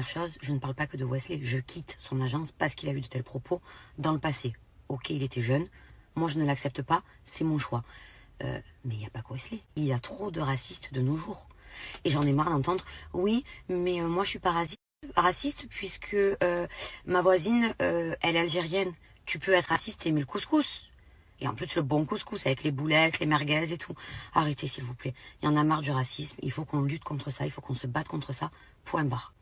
dernière chose, je ne parle pas que de Wesley. Je quitte son agence parce qu'il a eu de tels propos dans le passé. Ok, il était jeune. Moi, je ne l'accepte pas. C'est mon choix. Mais il n'y a pas que Wesley. Il y a trop de racistes de nos jours. Et j'en ai marre d'entendre, oui, mais moi, je suis pas raciste puisque ma voisine, elle est algérienne. Tu peux être raciste et aimer le couscous. Et en plus, le bon couscous avec les boulettes, les merguez et tout. Arrêtez, s'il vous plaît. Il y en a marre du racisme. Il faut qu'on lutte contre ça. Il faut qu'on se batte contre ça. Point barre.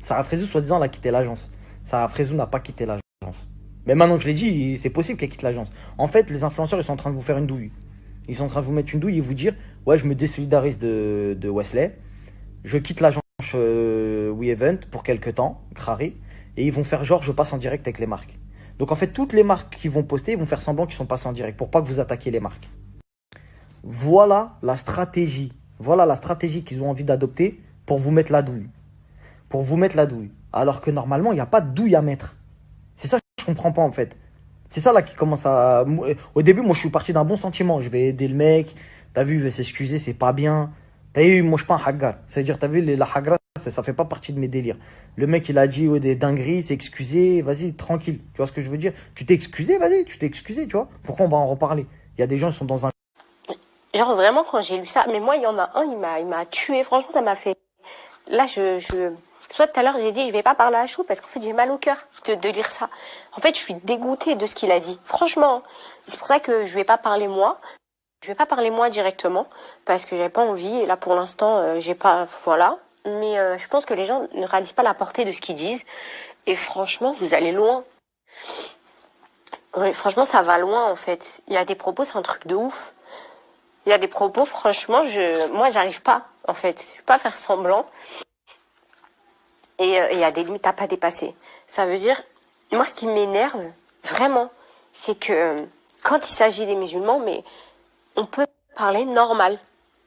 Sarah Frézou, soi-disant, elle a quitté l'agence. Sarah Frézou n'a pas quitté l'agence. Mais maintenant que je l'ai dit, c'est possible qu'elle quitte l'agence. En fait, les influenceurs, ils sont en train de vous faire une douille. Ils sont en train de vous mettre une douille et vous dire, ouais, je me désolidarise de Wesley. Je quitte l'agence WeEvent pour quelques temps, Crary. Et ils vont faire genre, je passe en direct avec les marques. Donc en fait, toutes les marques qui vont poster, ils vont faire semblant qu'ils sont passés en direct pour pas que vous attaquiez les marques. Voilà la stratégie. Voilà la stratégie qu'ils ont envie d'adopter pour vous mettre la douille. Pour vous mettre la douille. Alors que normalement, il n'y a pas de douille à mettre. C'est ça que je comprends pas en fait. C'est ça là qui commence à... Au début, moi je suis parti d'un bon sentiment. Je vais aider le mec. T'as vu, il veut s'excuser, c'est pas bien. T'as vu, moi je suis pas un hagar. C'est-à-dire, t'as vu, la hagra, ça fait pas partie de mes délires. Le mec il a dit ouais, des dingueries, s'est excusé, vas-y, tranquille. Tu vois ce que je veux dire? Tu t'es excusé, vas-y, tu t'es excusé, tu vois. Pourquoi on va en reparler? Il y a des gens qui sont dans un... Genre vraiment quand j'ai lu ça, mais moi il y en a un, il m'a tué. Franchement ça m'a fait... Là soit tout à l'heure j'ai dit je vais pas parler à chaud parce qu'en fait j'ai mal au cœur de lire ça. En fait je suis dégoûtée de ce qu'il a dit. Franchement, c'est pour ça que je vais pas parler moi. Je vais pas parler moi directement parce que j'ai pas envie et là pour l'instant j'ai pas... Voilà. Mais je pense que les gens ne réalisent pas la portée de ce qu'ils disent. Et franchement, vous allez loin. Oui, franchement, ça va loin, en fait. Il y a des propos, c'est un truc de ouf. Il y a des propos, franchement, moi, j'arrive pas, en fait. Je peux pas faire semblant. Et il y a des limites à pas dépasser. Ça veut dire, moi, ce qui m'énerve, vraiment, c'est que quand il s'agit des musulmans, mais on peut parler normal,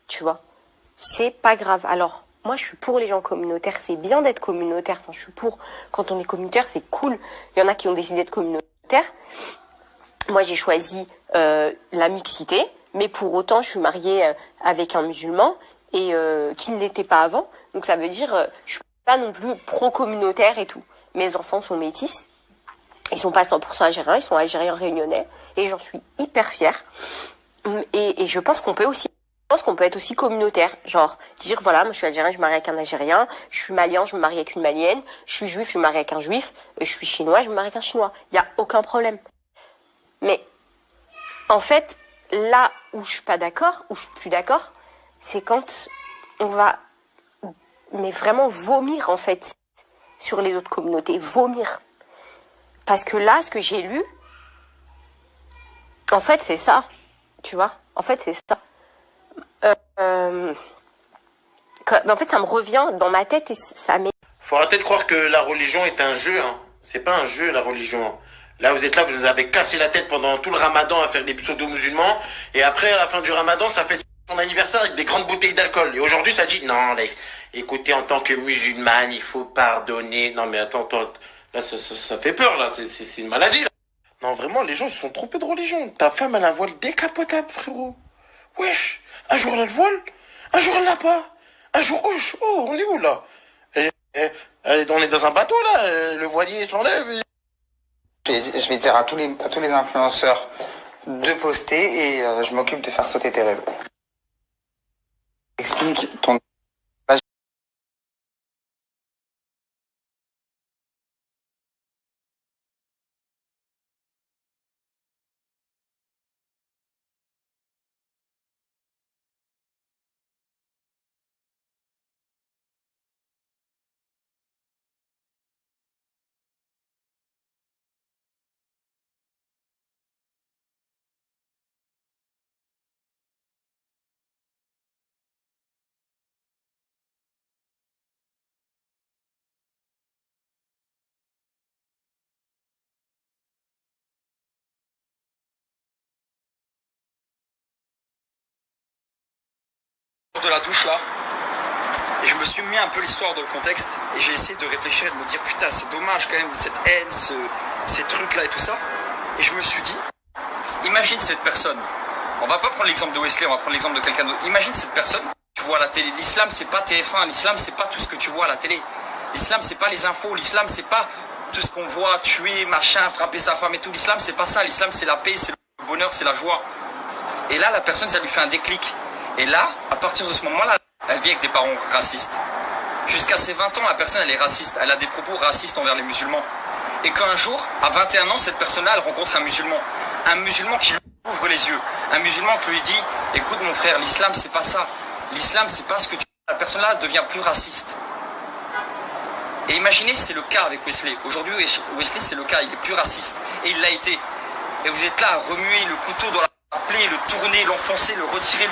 tu vois. C'est pas grave. Alors, moi, je suis pour les gens communautaires. C'est bien d'être communautaire. Enfin, je suis pour. Quand on est communautaire, c'est cool. Il y en a qui ont décidé d'être communautaires. Moi, j'ai choisi la mixité. Mais pour autant, je suis mariée avec un musulman et qui ne l'était pas avant. Donc, ça veut dire je suis pas non plus pro-communautaire et tout. Mes enfants sont métis. Ils sont pas 100% algériens. Ils sont algériens réunionnais. Et j'en suis hyper fière. Et je pense qu'on peut aussi... Je pense qu'on peut être aussi communautaire, genre dire voilà, moi je suis algérien, je me marie avec un Algérien, je suis malien, je me marie avec une malienne, je suis juif, je me marie avec un juif, je suis chinois, je me marie avec un chinois. Il y a aucun problème. Mais en fait, là où je suis pas d'accord, où je suis plus d'accord, c'est quand on va mais vraiment vomir en fait sur les autres communautés, vomir. Parce que là, ce que j'ai lu, en fait, c'est ça, tu vois. En fait, c'est ça. En fait, ça me revient dans ma tête et ça m'est... Faut arrêter de croire que la religion est un jeu, hein. C'est pas un jeu, la religion. Là, vous êtes là, vous nous avez cassé la tête pendant tout le ramadan à faire des pseudo-musulmans. Et après, à la fin du ramadan, ça fait son anniversaire avec des grandes bouteilles d'alcool. Et aujourd'hui, ça dit, non, là, écoutez, en tant que musulmane, il faut pardonner. Non, mais attends, là, ça fait peur, là. C'est une maladie, là. Non, vraiment, les gens, ils se sont trompés de religion. Ta femme, elle a un voile décapotable, frérot. Wesh. Un jour, elle a le voile. Un jour, elle l'a pas. Un jour, oh, on est où, là? On est dans un bateau, là. Le voilier s'enlève. Je vais dire à tous les influenceurs de poster et je m'occupe de faire sauter tes réseaux. Explique ton... De la douche là et je me suis mis un peu l'histoire dans le contexte et j'ai essayé de réfléchir et de me dire putain c'est dommage quand même cette haine, ces trucs là et tout ça et je me suis dit imagine cette personne, on va pas prendre l'exemple de Wesley, on va prendre l'exemple de quelqu'un d'autre, imagine cette personne vois à la télé. L'islam, c'est pas TF1. L'islam, c'est pas tout ce que tu vois à la télé. L'islam, c'est pas les infos. L'islam, c'est pas tout ce qu'on voit, tuer, machin, frapper sa femme et tout. L'islam, c'est pas ça. L'islam, c'est la paix, c'est le bonheur, c'est la joie. Et là, la personne, ça lui fait un déclic. Et là, à partir de ce moment-là, elle vit avec des parents racistes. Jusqu'à ses 20 ans, la personne, elle est raciste. Elle a des propos racistes envers les musulmans. Et qu'un jour, à 21 ans, cette personne-là, elle rencontre un musulman. Un musulman qui lui ouvre les yeux. Un musulman qui lui dit, écoute mon frère, l'islam, c'est pas ça. L'islam, c'est pas ce que tu... La personne-là devient plus raciste. Et imaginez, c'est le cas avec Wesley. Aujourd'hui, Wesley, c'est le cas. Il est plus raciste. Et il l'a été. Et vous êtes là à remuer le couteau dans la plaie, le tourner, l'enfoncer, le retirer,